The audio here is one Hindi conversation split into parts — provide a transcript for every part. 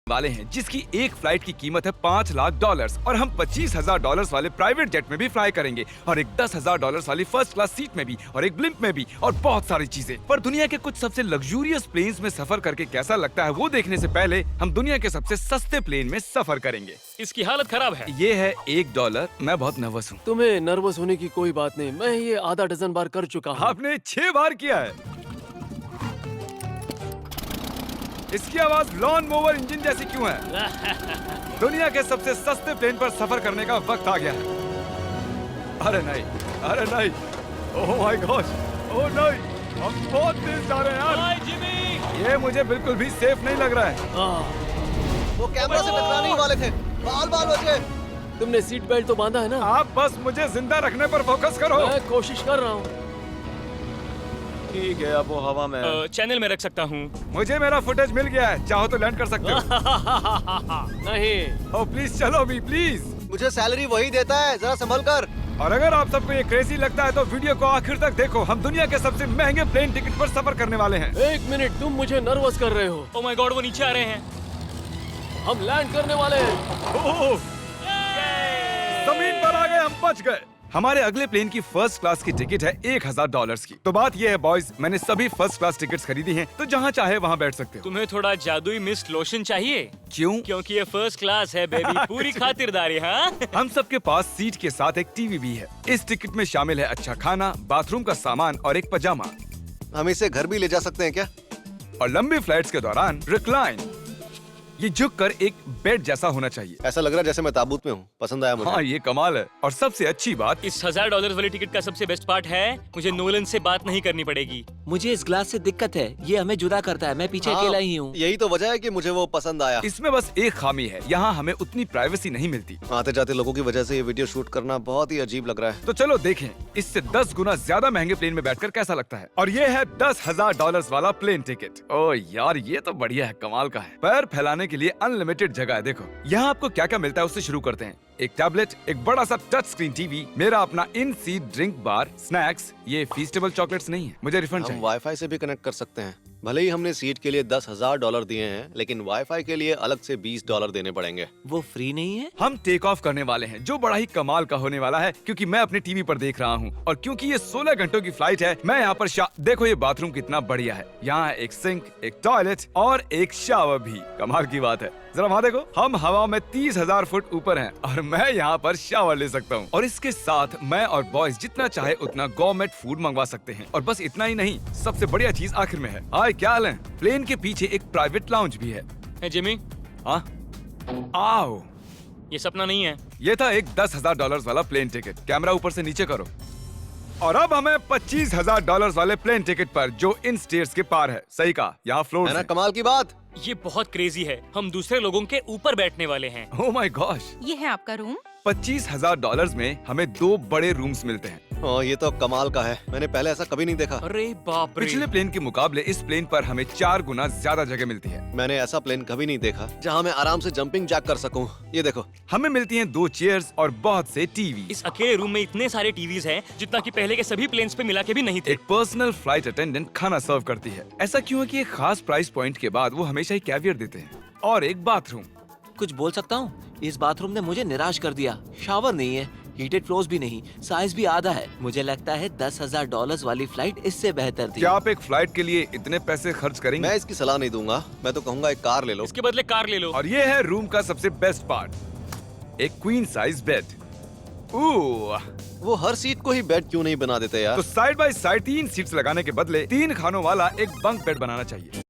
वाले हैं जिसकी एक फ्लाइट की कीमत है $5 लाख और हम $25,000 वाले प्राइवेट जेट में भी फ्लाई करेंगे और एक $10,000 वाली फर्स्ट क्लास सीट में भी और एक ब्लिम्प में भी और बहुत सारी चीजें। पर दुनिया के कुछ सबसे लग्जूरियस प्लेन्स में सफर करके कैसा लगता है वो देखने से पहले हम दुनिया के सबसे सस्ते प्लेन में सफर करेंगे। इसकी हालत खराब है। ये है $1। मैं बहुत नर्वस हूँ। तुम्हें नर्वस होने की कोई बात नहीं, मैं ये आधा डजन बार कर चुका हूँ। आपने 6 बार किया है। इसकी आवाज लॉन मोवर इंजन जैसी क्यों है? दुनिया के सबसे सस्ते प्लेन पर सफर करने का वक्त आ गया है। अरे नहीं, अरे नहीं, ओह माय गॉड, ओह नहीं, हम बहुत तेज जा रहे हैं यार। हाय जिमी! ये मुझे बिल्कुल भी सेफ नहीं लग रहा है। वो कैमरा से टकराने ही वाले थे। बाल बाल बचे। तुमने सीट बेल्ट तो बांधा है ना? आप बस मुझे जिंदा रखने पर फोकस करो। मैं कोशिश कर रहा हूँ। ठीक है, अब वो हवा में। चैनल में रख सकता हूँ। मुझे मेरा फुटेज मिल गया है, चाहो तो लैंड कर सकते हो। नहीं। ओह प्लीज चलो अभी प्लीज। मुझे सैलरी वही देता है, जरा संभल कर। और अगर आप सबको ये क्रेजी लगता है तो वीडियो को आखिर तक देखो। हम दुनिया के सबसे महंगे प्लेन टिकट पर सफर करने वाले हैं। 1 मिनट, तुम मुझे नर्वस कर रहे हो। ओह माय गॉड, वो नीचे आ रहे हैं। हम लैंड करने वाले हैं। ओह, जमीन पर आ गए, हम बच गए। हमारे अगले प्लेन की फर्स्ट क्लास की टिकट है $1,000 की। तो बात ये है बॉयज, मैंने सभी फर्स्ट क्लास टिकट्स खरीदी हैं, तो जहाँ चाहे वहाँ बैठ सकते हो। तुम्हें थोड़ा जादुई मिस्ट लोशन चाहिए? क्यों? क्योंकि ये फर्स्ट क्लास है बेबी, पूरी खातिरदारी। हाँ, हम सबके पास सीट के साथ एक टीवी भी है। इस टिकट में शामिल है अच्छा खाना, बाथरूम का सामान और एक पजामा। हम इसे घर भी ले जा सकते हैं क्या? और लंबी फ्लाइट्स के दौरान रिक्लाइन, ये झुककर एक बेड जैसा होना चाहिए। ऐसा लग रहा है जैसे मैं ताबूत में हूँ। पसंद आया मुझे। हाँ ये कमाल है। और सबसे अच्छी बात, इस $1,000 वाली टिकट का सबसे बेस्ट पार्ट है मुझे नोलन से बात नहीं करनी पड़ेगी। मुझे इस ग्लास से दिक्कत है, ये हमें जुदा करता है। मैं पीछे हाँ, अकेला ही हूँ। यही तो वजह है कि मुझे वो पसंद आया। इसमें बस एक खामी है, यहाँ हमें उतनी प्राइवेसी नहीं मिलती। आते जाते लोगों की वजह से ये वीडियो शूट करना बहुत ही अजीब लग रहा है। तो चलो देखें इससे 10 गुना ज्यादा महंगे प्लेन में बैठकर कैसा लगता है। और ये है $10,000 वाला प्लेन टिकट। ओह यार ये तो बढ़िया है, कमाल का है। पैर फैलाने के लिए अनलिमिटेड जगह है। देखो यहाँ आपको क्या क्या मिलता है उससे शुरू करते हैं। एक टैबलेट, एक बड़ा सा टच स्क्रीन टीवी, मेरा अपना इन सीट ड्रिंक बार, स्नैक्स। ये फीस्टेबल चॉकलेट्स नहीं है, मुझे रिफंड हम चाहिए। वाईफाई से भी कनेक्ट कर सकते हैं। भले ही हमने सीट के लिए $10,000 दिए हैं, लेकिन वाईफाई के लिए अलग से $20 देने पड़ेंगे। वो फ्री नहीं है? हम टेक ऑफ करने वाले हैं, जो बड़ा ही कमाल का होने वाला है क्योंकि मैं अपने टीवी पर देख रहा हूँ और क्योंकि ये 16 घंटों की फ्लाइट है। मैं यहाँ पर देखो ये बाथरूम कितना बढ़िया है। यहाँ एक सिंक, एक टॉयलेट और एक शावर भी। कमाल की बात है, जरा वहाँ देखो, हम हवा में 30,000 फुट ऊपर हैं और मैं यहाँ पर शावर ले सकता हूँ। और इसके साथ मैं और बॉयज जितना चाहे उतना गवर्नमेंट फूड मंगवा सकते हैं। और बस इतना ही नहीं, सबसे बढ़िया चीज आखिर में है। हाय क्या हाल है? प्लेन के पीछे एक प्राइवेट लाउंज भी है। है जिमी, हाँ आओ, ये सपना नहीं है। ये था एक $10,000 वाला प्लेन टिकट। कैमरा ऊपर से नीचे करो। और अब हमें $25,000 वाले प्लेन टिकट पर, जो इन स्टेयर्स के पार है। सही कहा, यहाँ फ्लोर है ना है। कमाल की बात? ये बहुत क्रेजी है, हम दूसरे लोगों के ऊपर बैठने वाले हैं। ओह माय गॉश, ये है आपका रूम। $25,000 में हमें 2 बड़े रूम्स मिलते हैं। ये तो कमाल का है, मैंने पहले ऐसा कभी नहीं देखा। अरे बाप रे! पिछले प्लेन के मुकाबले इस प्लेन पर हमें 4 गुना ज्यादा जगह मिलती है। मैंने ऐसा प्लेन कभी नहीं देखा जहाँ मैं आराम से जंपिंग जैक कर सकूं। ये देखो, हमें मिलती हैं 2 चेयर्स और बहुत से टीवी। इस अकेले रूम में इतने सारे टीवीज हैं जितना कि पहले के सभी प्लेन्स पे मिला के भी नहीं थे। एक पर्सनल फ्लाइट अटेंडेंट खाना सर्व करती है। ऐसा क्यों है कि एक खास प्राइस पॉइंट के बाद वो हमेशा ही कैवियर देते हैं। और एक बाथरूम। कुछ बोल सकता हूँ? इस बाथरूम ने मुझे निराश कर दिया। शावर नहीं है, हीटेड फ्लोर्स भी नहीं, साइज भी आधा है। मुझे लगता है $10,000 वाली फ्लाइट इससे बेहतर थी। क्या आप एक फ्लाइट के लिए इतने पैसे खर्च करेंगे? मैं इसकी सलाह नहीं दूंगा। मैं तो कहूंगा एक कार ले लो। इसके बदले कार ले लो। और ये है रूम का सबसे बेस्ट पार्ट, एक क्वीन साइज बेड। वो हर सीट को ही बेड क्यों नहीं बना देते यार? तो साइड बाय साइड 3 सीट्स लगाने के बदले 3 खानों वाला एक बंक बेड बनाना चाहिए।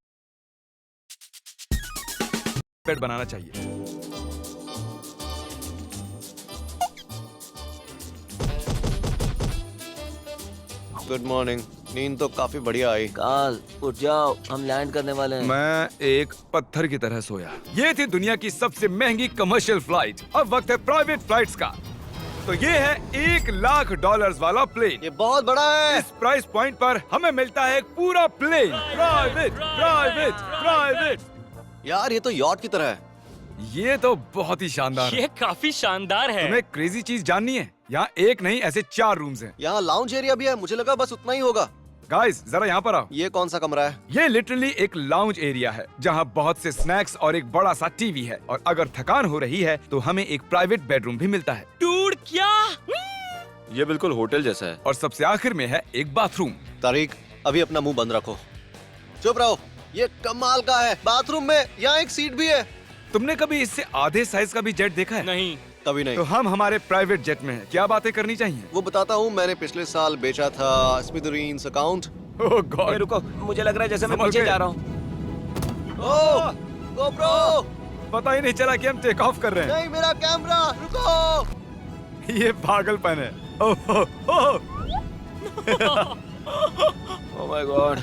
Good morning. नींद तो काफी बढ़िया आई। काल उठ जाओ, हम लैंड करने वाले हैं। मैं एक पत्थर की तरह सोया। ये थी दुनिया की सबसे महंगी कमर्शियल फ्लाइट। अब वक्त है प्राइवेट फ्लाइट्स का। तो ये है $1,00,000 वाला प्लेन। ये बहुत बड़ा है। इस प्राइस पॉइंट पर हमें मिलता है एक पूरा प्लेन। प्राइवेट। यार ये तो यॉट की तरह है। ये तो बहुत ही शानदार है। ये काफी शानदार है। तुम्हें क्रेजी चीज जाननी है? यहाँ एक नहीं ऐसे 4 रूम्स हैं। यहाँ लाउंज एरिया भी है, मुझे लगा बस उतना ही होगा। गाइस जरा यहाँ पर आओ। ये कौन सा कमरा है? ये लिटरली एक लाउंज एरिया है जहाँ बहुत से स्नैक्स और एक बड़ा सा टीवी है, और अगर थकान हो रही है तो हमें एक प्राइवेट बेडरूम भी मिलता है। डूड क्या? ये बिल्कुल होटल जैसा है। और सबसे आखिर में है एक बाथरूम। तारिक, अभी अपना मुंह बंद रखो। चुप रहो। ये कमाल का है। बाथरूम में यहाँ एक सीट भी है। तुमने कभी इससे आधे साइज का भी जेट देखा है? नहीं। कभी नहीं। तो हम हमारे प्राइवेट जेट में हैं। क्या बातें करनी चाहिए? वो बताता हूँ, मैंने पिछले साल बेचा था स्मिथेरियंस अकाउंट। ओह ए, गॉड, रुको, मुझे लग रहा है जैसे मैं संभल पीछे के। जा रहा हूँ। ओह गोप्रो, पता ही नहीं चला कि हम टेक ऑफ कर रहे नहीं मेरा कैमरा, रुको। हैं। ये पागलपन है। ओह ओह ओह माय गॉड।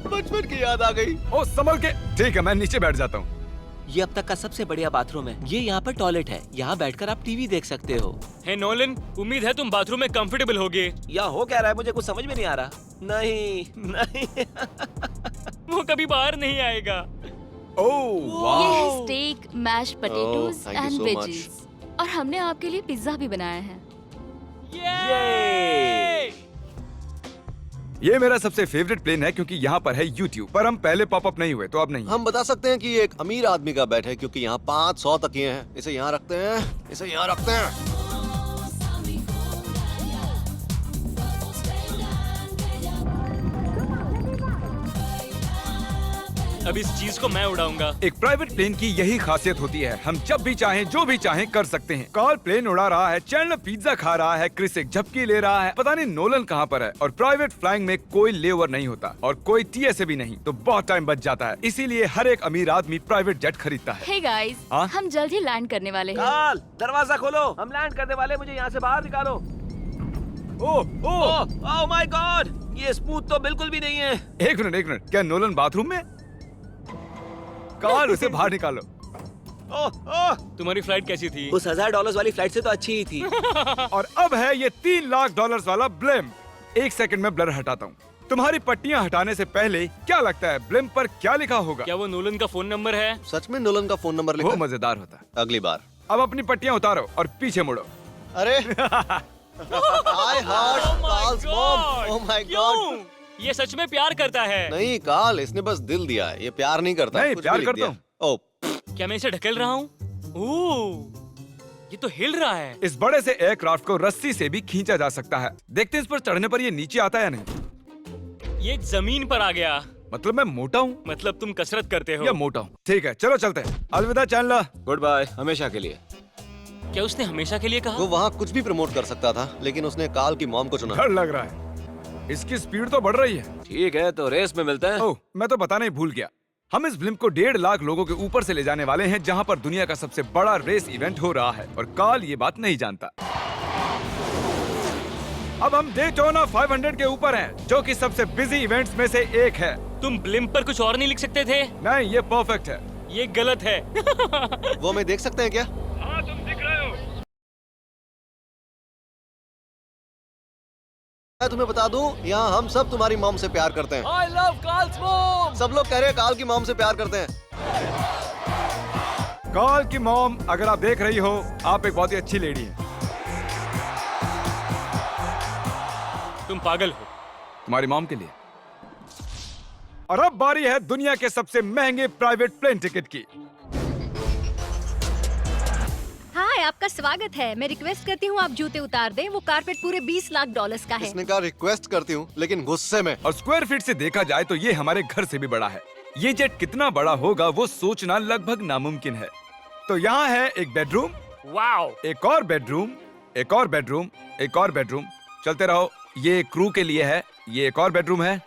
बचपन की याद आ गई। ओह, संभल के। ठीक है, मैं नीचे बैठ जाता हूँ। ये अब तक का सबसे बढ़िया बाथरूम है। ये यहाँ पर टॉयलेट है। यहाँ बैठकर आप टीवी देख सकते हो। हे नोलन, उम्मीद है तुम बाथरूम में कंफर्टेबल होगे। यहाँ हो क्या रहा है मुझे कुछ समझ में नहीं आ रहा। नहीं नहीं। वो कभी बाहर नहीं आएगा। ओह ये वाह, है steak, mashed potatoes thank you and so veggies, और हमने आपके लिए पिज्जा भी बनाया है। ये ये मेरा सबसे फेवरेट प्लेन है क्योंकि यहाँ पर है YouTube, पर हम पहले पॉपअप नहीं हुए तो अब नहीं। हम बता सकते हैं कि ये एक अमीर आदमी का बेड है क्योंकि यहाँ 500 तकिए हैं। इसे यहाँ रखते हैं, इसे यहाँ रखते हैं। अब इस चीज को मैं उड़ाऊंगा। एक प्राइवेट प्लेन की यही खासियत होती है, हम जब भी चाहें जो भी चाहें कर सकते हैं। कार्ल प्लेन उड़ा रहा है, चैंडलर पिज्जा खा रहा है, क्रिस एक झपकी ले रहा है, पता नहीं नोलन कहाँ पर है। और प्राइवेट फ्लाइंग में कोई लेओवर नहीं होता और कोई TSA भी नहीं, तो बहुत टाइम बच जाता है। इसीलिए हर एक अमीर आदमी प्राइवेट जेट खरीदता है। हे गाइस, हाँ? हम जल्द ही लैंड करने वाले हैं। काल, दरवाजा खोलो, हम लैंड करने वाले। मुझे यहाँ से बाहर निकालो। ओह ओह, ओह माय गॉड, ये स्मूथ तो बिल्कुल भी नहीं है। एक मिनट, क्या नोलन बाथरूम में? कार्ल, उसे बाहर निकालो। ओह ओह, तुम्हारी फ्लाइट कैसी थी? उस $1000 वाली फ्लाइट से तो अच्छी ही थी। और अब है ये $3 लाख वाला ब्लिम। एक सेकंड में ब्लर हटाता हूँ। तुम्हारी पट्टियाँ हटाने से पहले क्या लगता है ब्लिम पर क्या लिखा होगा? क्या वो नोलन का फोन नंबर है? सच में नोलन का फोन नंबर वो लिखा? मजेदार होता है। अगली बार। अब अपनी पट्टियाँ उतारो और पीछे मुड़ो। अरे I heart Carl's mom. Oh my God. क्यों? ये सच में प्यार करता है। नहीं कार्ल, इसने बस दिल दिया है, ये प्यार नहीं करता। नहीं, कुछ प्यार भी लिख करता दिया। हूँ। ओह, क्या मैं इसे ढकेल रहा हूँ? ओह, ये तो हिल रहा है। इस बड़े से एयरक्राफ्ट को रस्सी से भी खींचा जा सकता है। देखते हैं इस पर चढ़ने पर ये नीचे आता है या नहीं। ये जमीन पर आ गया। मतलब मैं मोटा हूँ मतलब तुम कसरत करते हो। या मोटा हूँ? ठीक है, चलो चलते हैं। अलविदा चैंडलर। गुड बाय, हमेशा के लिए। क्या उसने हमेशा के लिए कहा? वो वहाँ कुछ भी प्रमोट कर सकता था, लेकिन उसने कार्ल की मॉम को चुना। डर लग रहा है। इसकी स्पीड तो बढ़ रही है। ठीक है, तो रेस में मिलते हैं। ओह, मैं तो बताना ही भूल गया। हम इस ब्लिम्प को 1.5 लाख लोगों के ऊपर से ले जाने वाले हैं, जहां पर दुनिया का सबसे बड़ा रेस इवेंट हो रहा है, और कार्ल ये बात नहीं जानता। अब हम डेटोना 500 के ऊपर हैं, जो कि सबसे बिजी इवेंट्स में से एक है। तुम ब्लिम्प पर कुछ और नहीं लिख सकते थे? नहीं, ये परफेक्ट है। ये गलत है। वो हमें देख सकते हैं क्या? हाँ, तुम दिख रहे हो। मैं तुम्हें बता दूं, यहाँ हम सब तुम्हारी मॉम से प्यार करते हैं। I love Carl's mom. सब लोग कह रहे हैं कार्ल की मॉम से प्यार करते हैं। कार्ल की मॉम, अगर आप देख रही हो, आप एक बहुत ही अच्छी लेडी हैं। तुम पागल हो। तुम्हारी मॉम के लिए। और अब बारी है दुनिया के सबसे महंगे प्राइवेट प्लेन टिकट की। हाय, आपका स्वागत है। मैं रिक्वेस्ट करती हूँ आप जूते उतार दें। वो कारपेट पूरे $20 लाख का है। इसने कहा रिक्वेस्ट करती हूँ, लेकिन गुस्से में। और स्क्वायर फीट से देखा जाए तो ये हमारे घर से भी बड़ा है। ये जेट कितना बड़ा होगा वो सोचना लगभग नामुमकिन है। तो यहाँ है एक बेडरूम, वाओ, एक और बेडरूम, एक और बेडरूम, एक और बेडरूम। चलते रहो। ये क्रू के लिए है। ये एक और बेडरूम है।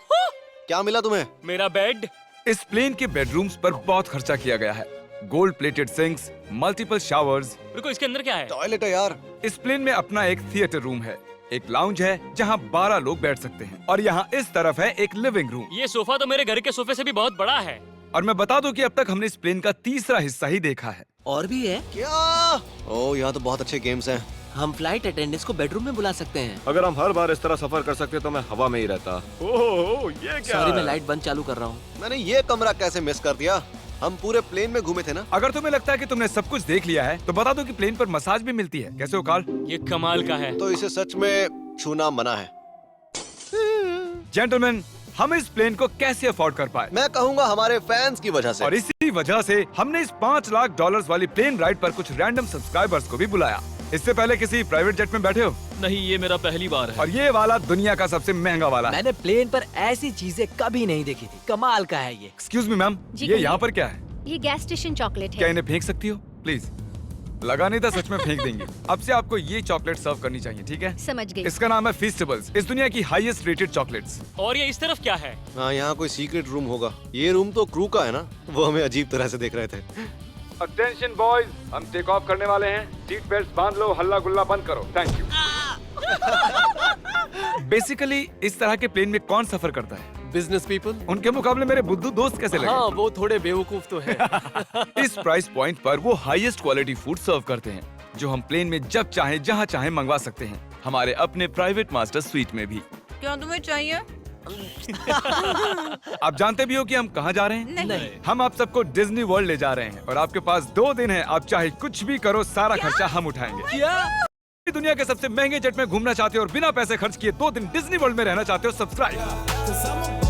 क्या मिला तुम्हें? मेरा बेड। इस प्लेन के बेडरूम्स पर बहुत खर्चा किया गया है। Gold plated sinks, multiple showers. रुको, इसके अंदर क्या है? टॉयलेट है यार। इस प्लेन में अपना एक थिएटर रूम है, एक लाउंज है जहाँ 12 लोग बैठ सकते हैं, और यहाँ इस तरफ है एक लिविंग रूम। ये सोफा तो मेरे घर के सोफे से भी बहुत बड़ा है। और मैं बता दूं कि अब तक हमने इस प्लेन का तीसरा हिस्सा ही देखा है। और भी है। क्या? ओह, यहाँ तो बहुत अच्छे गेम्स हैं। हम फ्लाइट अटेंडेंट्स को बेडरूम में बुला सकते हैं। अगर हम हर बार इस तरह सफर कर सकते तो मैं हवा में ही रहता। ओह, ये क्या सॉरी, है? मैं लाइट बंद चालू कर रहा हूँ। मैंने ये कमरा कैसे मिस कर दिया? हम पूरे प्लेन में घूमे थे ना। अगर तुम्हें लगता है कि तुमने सब कुछ देख लिया है तो बता दो कि प्लेन पर मसाज भी मिलती है। कैसे हो कार्ल? ये कमाल का है। तो इसे सच में छूना मना है। जेंटलमैन, हम इस प्लेन को कैसे अफोर्ड कर पाए? मैं कहूंगा हमारे फैंस की वजह से। और इसी वजह से हमने इस $5 लाख वाली प्लेन राइड पर कुछ रैंडम सब्सक्राइबर्स को भी बुलाया। इससे पहले किसी प्राइवेट जेट में बैठे हो? नहीं, ये मेरा पहली बार है। और ये वाला दुनिया का सबसे महंगा वाला है। मैंने प्लेन पर ऐसी चीजें कभी नहीं देखी थी। कमाल का है ये। एक्सक्यूज मी मैम, जी ये कहिए। यहाँ पर क्या है? ये गैस स्टेशन चॉकलेट क्या है। इन्हें फेंक सकती हो प्लीज? लगा नहीं था, सच में फेंक देंगे। अब से आपको ये चॉकलेट सर्व करनी चाहिए, ठीक है? समझ गई। इसका नाम है फीस्टेबल्स, इस दुनिया की हाईएस्ट रेटेड चॉकलेट्स। और ये इस तरफ क्या है? हाँ, यहाँ कोई सीक्रेट रूम होगा। ये रूम तो क्रू का है ना, वो हमें अजीब तरह से देख रहे थे। अटेंशन बॉयज, हम टेक ऑफ करने वाले हैं। सीट बेल्ट बांध लो, हल्ला गुल्ला बंद करो। Thank you. बेसिकली इस तरह के प्लेन में कौन सफर करता है? Business people. उनके मुकाबले मेरे बुद्धू दोस्त कैसे लगे? हाँ, वो थोड़े बेवकूफ तो है। इस प्राइस पॉइंट पर वो हाईएस्ट क्वालिटी फूड सर्व करते हैं, जो हम प्लेन में जब चाहे जहाँ चाहे मंगवा सकते हैं, हमारे अपने प्राइवेट मास्टर स्वीट में भी। क्या तुम्हें चाहिए? आप जानते भी हो कि हम कहाँ जा रहे हैं? नहीं। हम आप सबको डिज्नी वर्ल्ड ले जा रहे हैं और आपके पास 2 दिन है। आप चाहे कुछ भी करो, सारा खर्चा हम उठाएंगे। दुनिया के सबसे महंगे जेट में घूमना चाहते हो और बिना पैसे खर्च किए 2 दिन डिज्नी वर्ल्ड में रहना चाहते हो? सब्सक्राइब।